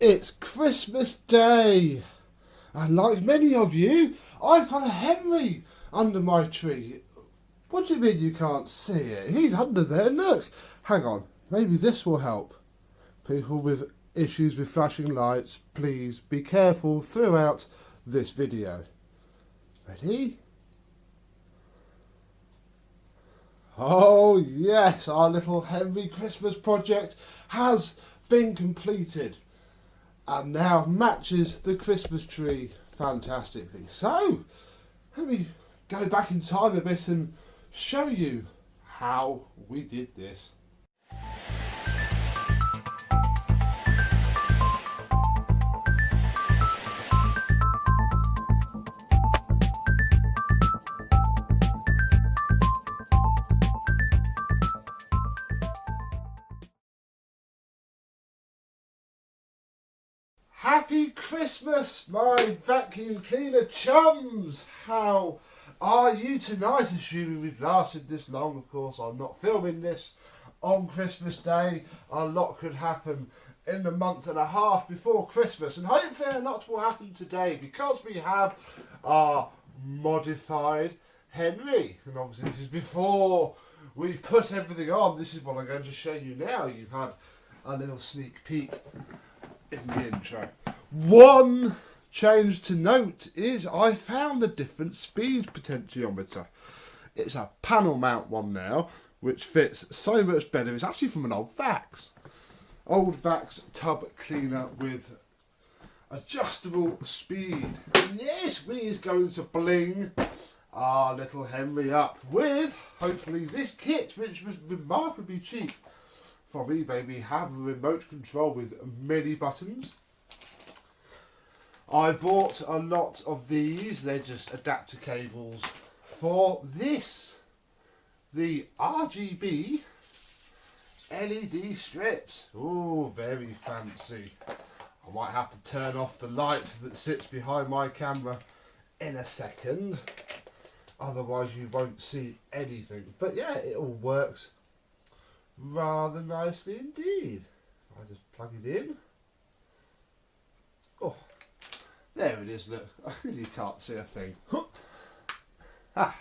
It's Christmas Day, and like many of you, I've got a Henry under my tree. What do you mean you can't see it? He's under there, look! Hang on, maybe this will help. People with issues with flashing lights, please be careful throughout this video. Ready? Oh yes, our little Henry Christmas project has been completed and now matches the Christmas tree fantastically. So, let me go back in time a bit and show you how we did this. Happy Christmas, my vacuum cleaner chums! How are you tonight? Assuming we've lasted this long, of course, I'm not filming this on Christmas Day. A lot could happen in the month and a half before Christmas, and hopefully a lot will happen today because we have our modified Henry. And obviously, this is before we've put everything on. This is what I'm going to show you now. You've had a little sneak peek in the intro. One change to note is I found the different speed potentiometer. It's a panel mount one now, which fits so much better. It's actually from an old Vax. Old Vax tub cleaner with adjustable speed. And yes, we is going to bling our little Henry up with, hopefully, this kit, which was remarkably cheap. From eBay, we have a remote control with many buttons. I bought a lot of these. They're just adapter cables for this. The RGB LED strips. Oh, very fancy. I might have to turn off the light that sits behind my camera in a second. Otherwise you won't see anything. But yeah, it all works rather nicely indeed. If I just plug it in. Oh, there it is, look. You can't see a thing. Ah.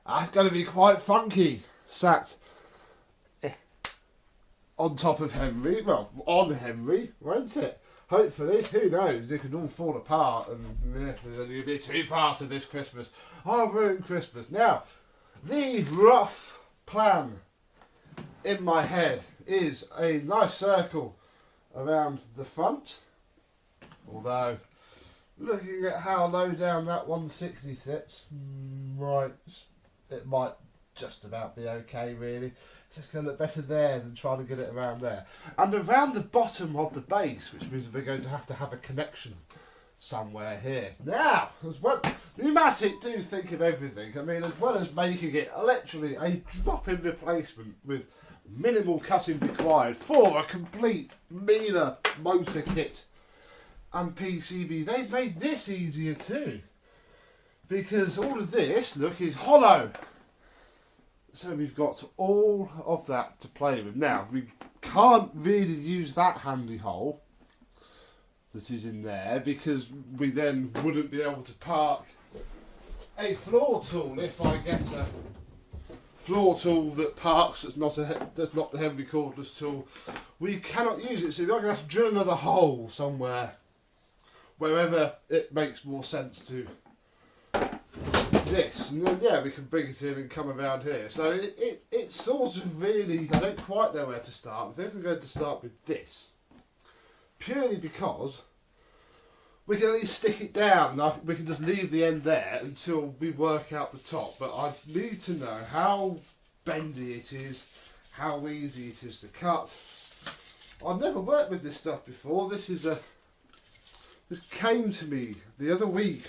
That's going to be quite funky. Sat on top of Henry. Well, on Henry, won't it? Hopefully, who knows? It could all fall apart and there's only going to be two parts of this Christmas. I'll ruin Christmas. Now, the rough plan in my head is a nice circle around the front, although looking at how low down that 160 sits, right, it might just about be okay really. It's just going to look better there than trying to get it around there. And around the bottom of the base, which means we're going to have a connection somewhere here. Now, as well, Numatic do think of everything. I mean, as well as making it literally a drop-in replacement with minimal cutting required for a complete meaner motor kit and PCB, they've made this easier too. Because all of this, look, is hollow. So we've got all of that to play with. Now, we can't really use that handy hole that is in there because we then wouldn't be able to park a floor tool if I get a floor tool that parks that's not the heavy cordless tool. We cannot use it, so we're going to have to drill another hole somewhere, wherever it makes more sense to this, and then yeah, we can bring it in and come around here. So it's sort of really, I don't quite know where to start. I think I'm going to start with this, purely because we can at least stick it down. We can just leave the end there until we work out the top. But I need to know how bendy it is, how easy it is to cut. I've never worked with this stuff before. This came to me the other week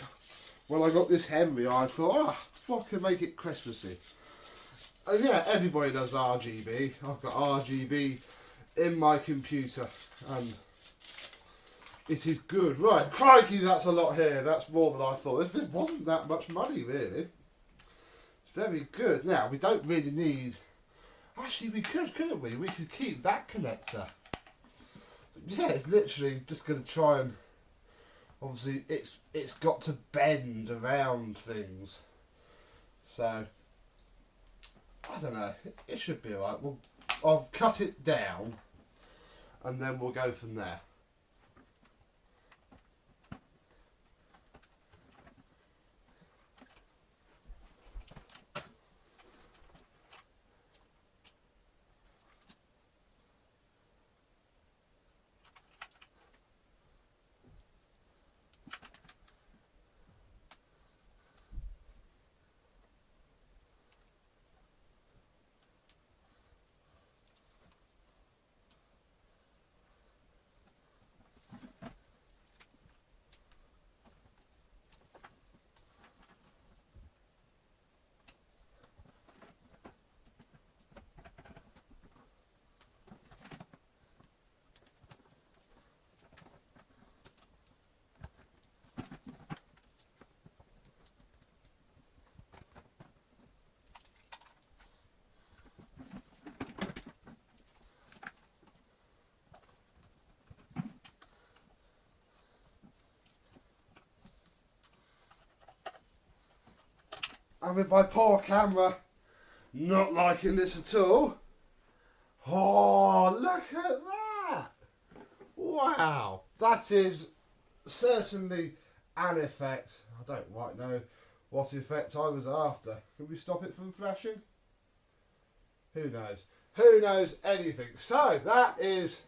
when I got this Henry. I thought, oh, fucking make it Christmassy. And yeah, everybody does RGB. I've got RGB in my computer and it is good. Right, crikey, that's a lot here. That's more than I thought. It wasn't that much money, really. It's very good. Now, we don't really need Actually, we could, couldn't we? We could keep that connector. Yeah, it's literally just going to try and... Obviously, it's got to bend around things. So, I don't know. It should be alright. I'll cut it down and then we'll go from there. And with my poor camera not liking this at all. Oh, look at that! Wow, that is certainly an effect. I don't quite know what effect I was after. Can we stop it from flashing? Who knows? Who knows anything? So that is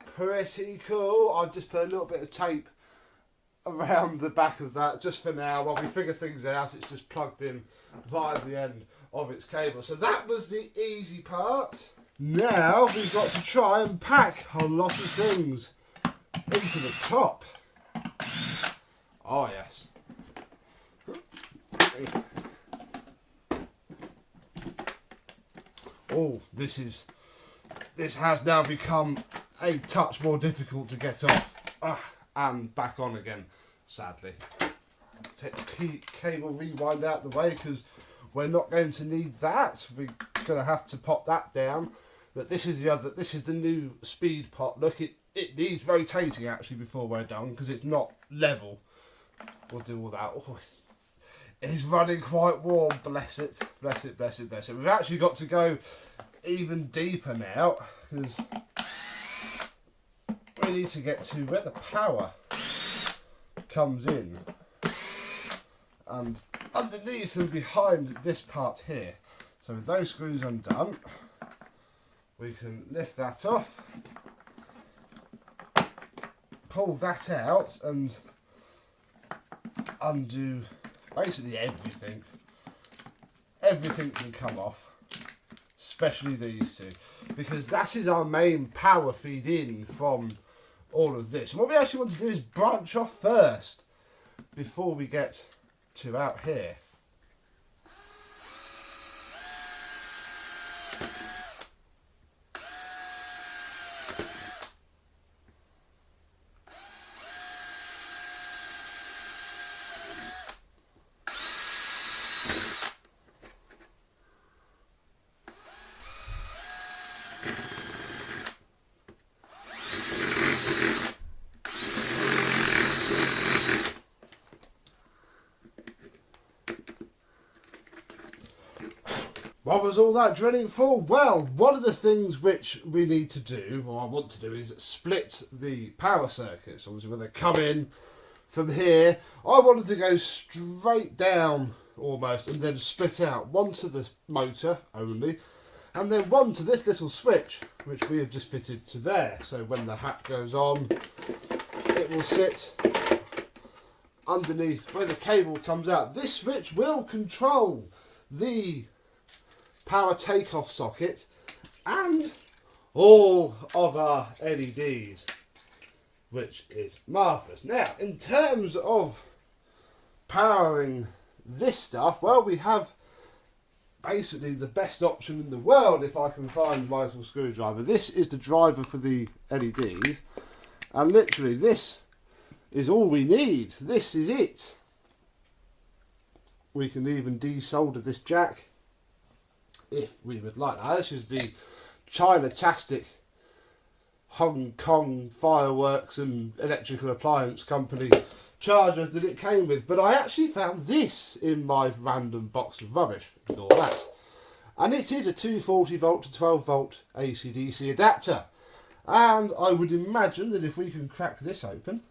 pretty cool. I've just put a little bit of tape around the back of that just for now while we figure things out. It's just plugged in via the end of its cable. So that was the easy part. Now we've got to try and pack a lot of things into the top. Oh yes. Oh, this has now become a touch more difficult to get off and back on again, sadly. Take the cable rewind out the way because we're not going to need that. We're going to have to pop that down. But this is the new speed pot. Look, it needs rotating actually before we're done because it's not level. We'll do all that. Oh, it's running quite warm. Bless it. Bless it, bless it, bless it. We've actually got to go even deeper now because we need to get to where the power comes in. And underneath and behind this part here. So with those screws undone, we can lift that off, pull that out and undo basically everything. Everything can come off, especially these two, because that is our main power feed in from all of this. And what we actually want to do is branch off first before we get to out here. What was all that drilling for? Well, one of the things which we need to do, or I want to do, is split the power circuits. Obviously, when they come in from here, I wanted to go straight down almost and then split out. One to the motor only, and then one to this little switch, which we have just fitted to there. So when the hat goes on, it will sit underneath where the cable comes out. This switch will control the power takeoff socket and all of our LEDs, which is marvellous. Now, in terms of powering this stuff, well, we have basically the best option in the world if I can find my little screwdriver. This is the driver for the LEDs, and literally this is all we need. This is it. We can even desolder this jack if we would like. Now this is the China-tastic Hong Kong fireworks and electrical appliance company chargers that it came with, but I actually found this in my random box of rubbish. Ignore that. And it is a 240 volt to 12 volt AC/DC adapter. And I would imagine that if we can crack this open,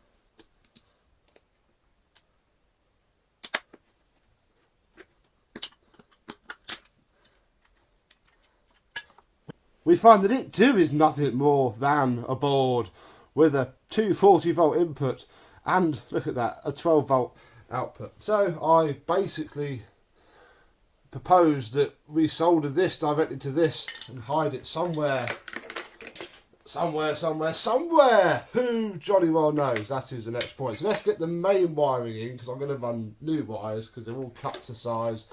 we find that it too is nothing more than a board with a 240 volt input and, look at that, a 12 volt output. So I basically proposed that we solder this directly to this and hide it somewhere. Who jolly well knows? That is the next point. So let's get the main wiring in, because I'm going to run new wires because they're all cut to size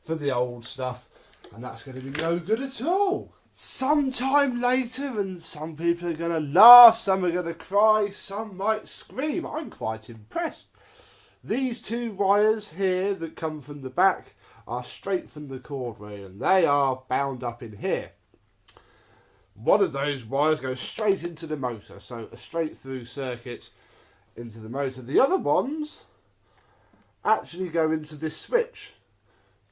for the old stuff, and that's going to be no good at all. Sometime later, and some people are going to laugh, some are going to cry, some might scream. I'm quite impressed. These two wires here that come from the back are straight from the cord rail, and they are bound up in here. One of those wires goes straight into the motor, so a straight through circuit into the motor. The other ones actually go into this switch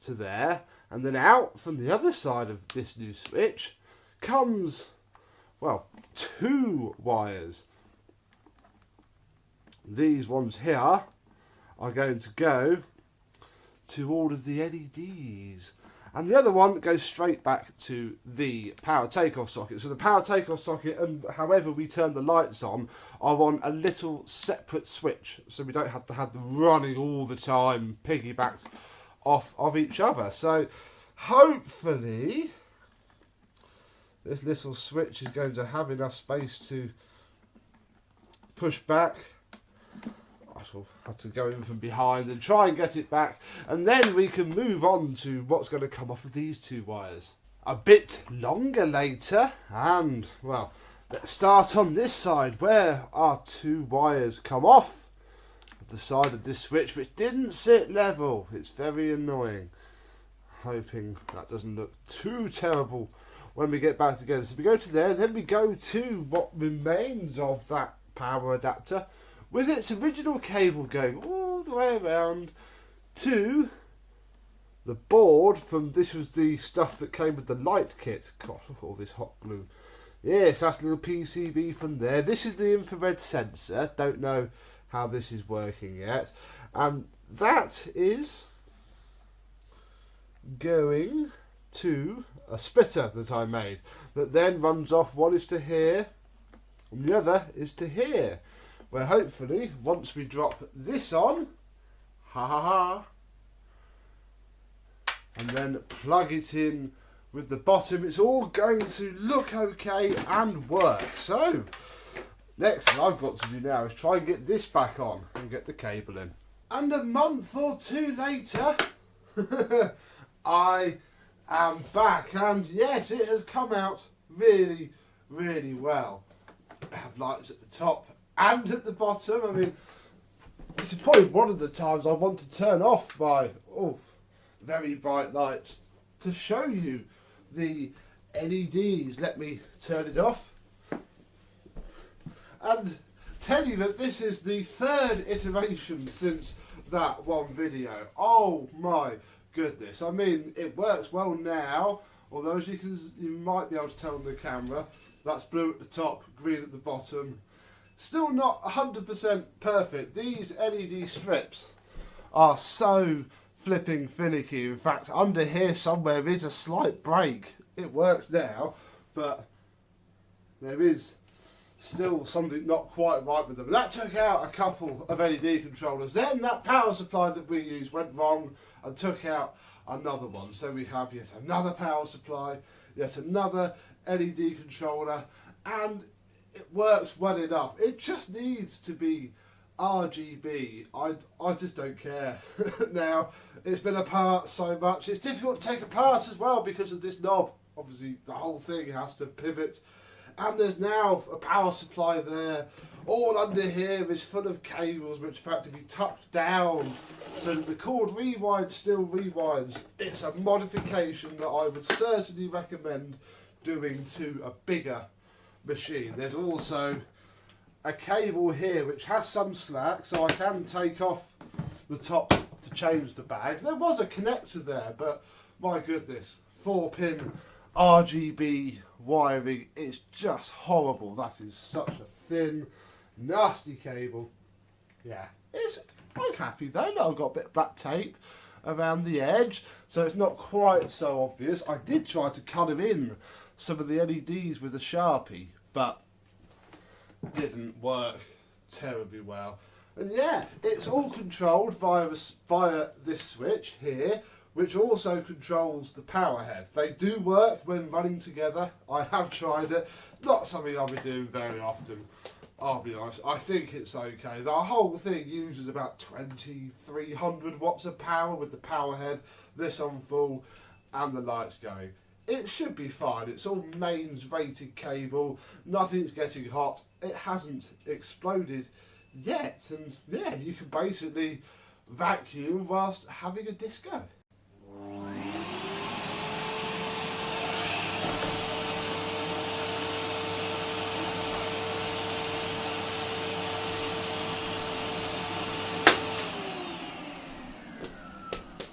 to there, and then out from the other side of this new switch comes, well, two wires. These ones here are going to go to all of the LEDs. And the other one goes straight back to the power takeoff socket. So the power takeoff socket, and however we turn the lights on, are on a little separate switch. So we don't have to have them running all the time, piggybacked off of each other. So hopefully this little switch is going to have enough space to push back. I shall have to go in from behind and try and get it back, and then we can move on to what's going to come off of these two wires a bit longer later. And well, let's start on this side where our two wires come off at the side of this switch, which didn't sit level. It's very annoying. Hoping that doesn't look too terrible when we get back together. So we go to there, then we go to what remains of that power adapter, with its original cable going all the way around to the board from, this was the stuff that came with the light kit. God, look at all this hot glue. Yes, that's a little PCB from there. This is the infrared sensor. Don't know how this is working yet. And that is going to a splitter that I made that then runs off. One is to here and the other is to here, where hopefully once we drop this on, and then plug it in with the bottom, it's all going to look okay and work. So next thing I've got to do now is try and get this back on and get the cable in. And a month or two later I am back, and yes, it has come out really, really well. I have lights at the top and at the bottom. I mean, this is probably one of the times I want to turn off my very bright lights to show you the LEDs. Let me turn it off and tell you that this is the third iteration since that one video. Oh my goodness. I mean, it works well now, although as you might be able to tell on the camera, that's blue at the top, green at the bottom. Still not 100% perfect. These LED strips are so flipping finicky. In fact, under here somewhere is a slight break. It works now, but there is still something not quite right with them. That took out a couple of LED controllers. Then that power supply that we used went wrong and took out another one. So we have yet another power supply, yet another LED controller, and it works well enough. It just needs to be RGB. I just don't care. Now, it's been apart so much. It's difficult to take apart as well because of this knob. Obviously, the whole thing has to pivot. And there's now a power supply there All under here is full of cables which have to be tucked down so that the cord rewind still rewinds. It's a modification that I would certainly recommend doing to a bigger machine. There's also a cable here which has some slack, so I can take off the top to change the bag. There was a connector there, but my goodness, 4-pin RGB wiring is just horrible. That is such a thin, nasty cable. Yeah, I'm happy though that I've got a bit of black tape around the edge, so it's not quite so obvious. I did try to colour in some of the LEDs with a Sharpie, but didn't work terribly well. And yeah, it's all controlled via this switch here, which also controls the power head. They do work when running together. I have tried it. It's not something I'll be doing very often, I'll be honest. I think it's okay. The whole thing uses about 2300 watts of power with the power head, this on full, and the lights going. It should be fine. It's all mains rated cable. Nothing's getting hot. It hasn't exploded yet. And yeah, you can basically vacuum whilst having a disco.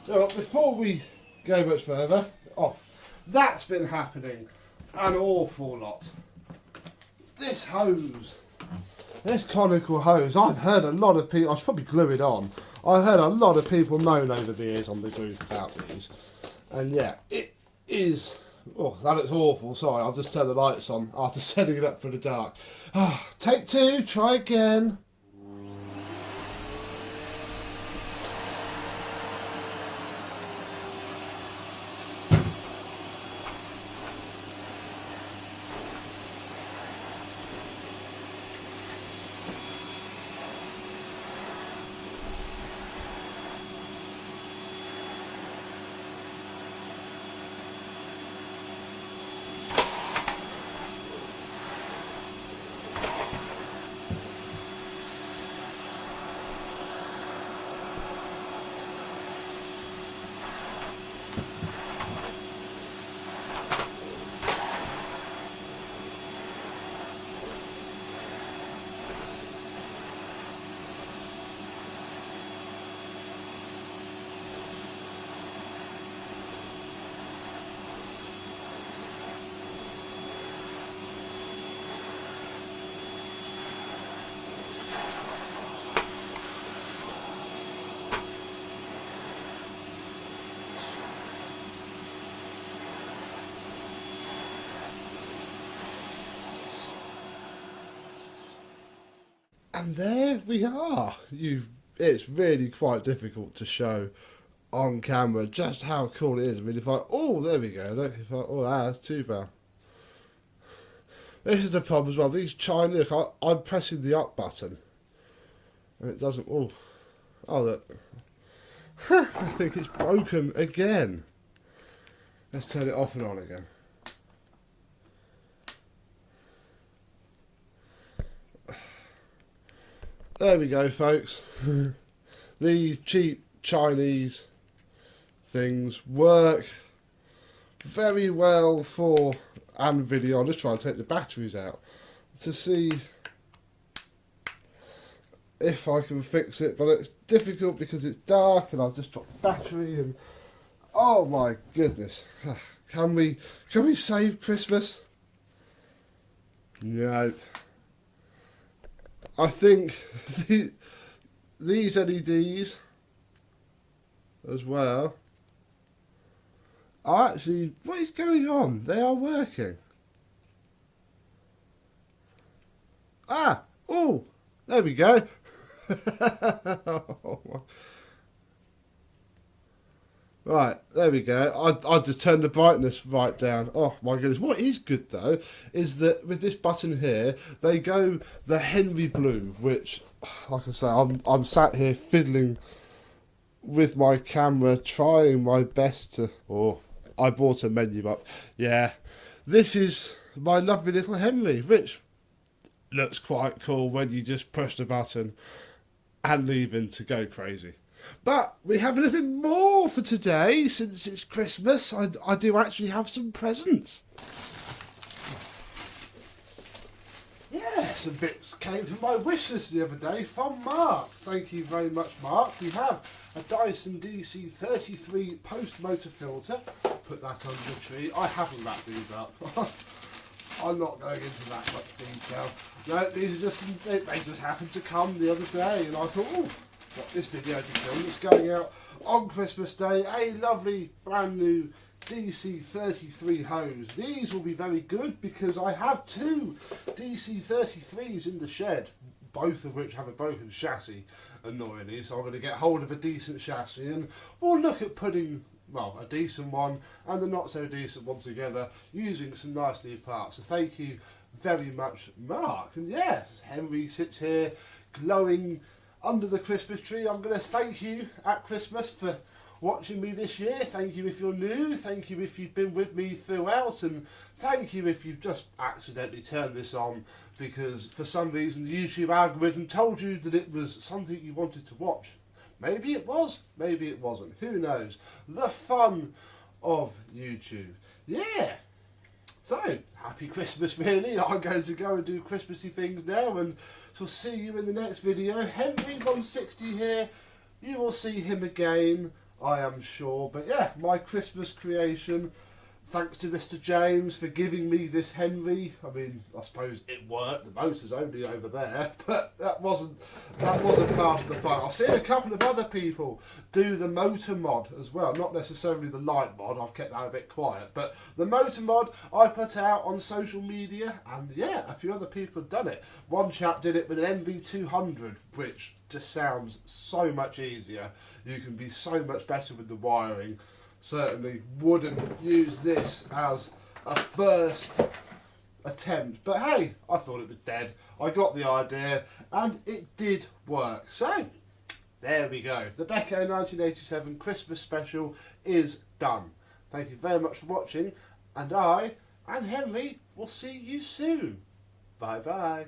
So before we go much further, that's been happening an awful lot. This hose, this conical hose, I've heard a lot of people, I should probably glue it on, I've heard a lot of people moan over the years on the group about these. And yeah, it is, that looks awful, sorry, I'll just turn the lights on after setting it up for the dark. Take two, try again. And there we are. It's really quite difficult to show on camera just how cool it is. I mean, there we go. Look, that's too far. This is the problem as well. These Chinese, I'm pressing the up button, and it doesn't. Look. I think it's broken again. Let's turn it off and on again. There we go, folks. These cheap Chinese things work very well for video. I'm just trying to take the batteries out to see if I can fix it, but it's difficult because it's dark and I've just dropped the battery and oh my goodness. Can we save Christmas? No. I think these LEDs as well are actually, what is going on? They are working. There we go. Right, there we go. I just turned the brightness right down. Oh my goodness. What is good though is that with this button here, they go the Henry blue, which, like I say, I'm sat here fiddling with my camera, trying my best to. I brought a menu up. Yeah, this is my lovely little Henry, which looks quite cool when you just push the button and leave him to go crazy. But we have a little bit more for today. Since it's Christmas, I do actually have some presents. Yeah, some bits came from my wish list the other day from Mark. Thank you very much, Mark. We have a Dyson DC33 post motor filter. Put that under the tree. I haven't wrapped these up. I'm not going into that much detail. No, these are just, they just happened to come the other day, and I thought, oh, got this video to film. It's going out on Christmas Day. A lovely brand new DC33 hose. These will be very good because I have two DC33s in the shed, both of which have a broken chassis, annoyingly, so I'm going to get hold of a decent chassis and we'll look at putting, well, a decent one and the not so decent one together using some nice new parts. So thank you very much, Mark. And yeah, Henry sits here glowing under the Christmas tree. I'm going to thank you at Christmas for watching me this year. Thank you if you're new, thank you if you've been with me throughout, and thank you if you've just accidentally turned this on because for some reason the YouTube algorithm told you that it was something you wanted to watch. Maybe it was, maybe it wasn't, who knows. The fun of YouTube. Yeah, so happy Christmas really. I'm going to go and do Christmassy things now, and so see you in the next video. HVR160 here, you will see him again, I am sure. But yeah, my Christmas creation. Thanks to Mr. James for giving me this Henry. I mean, I suppose it worked. The motor's only over there, but that wasn't part of the fun. I've seen a couple of other people do the motor mod as well. Not necessarily the light mod. I've kept that a bit quiet, but the motor mod I put out on social media, and yeah, a few other people have done it. One chap did it with an MV200, which just sounds so much easier. You can be so much better with the wiring. Certainly wouldn't use this as a first attempt, but hey, I thought it was dead. I got the idea and it did work. So there we go. The Beko 1987 Christmas special is done. Thank you very much for watching, and I and Henry will see you soon. Bye bye.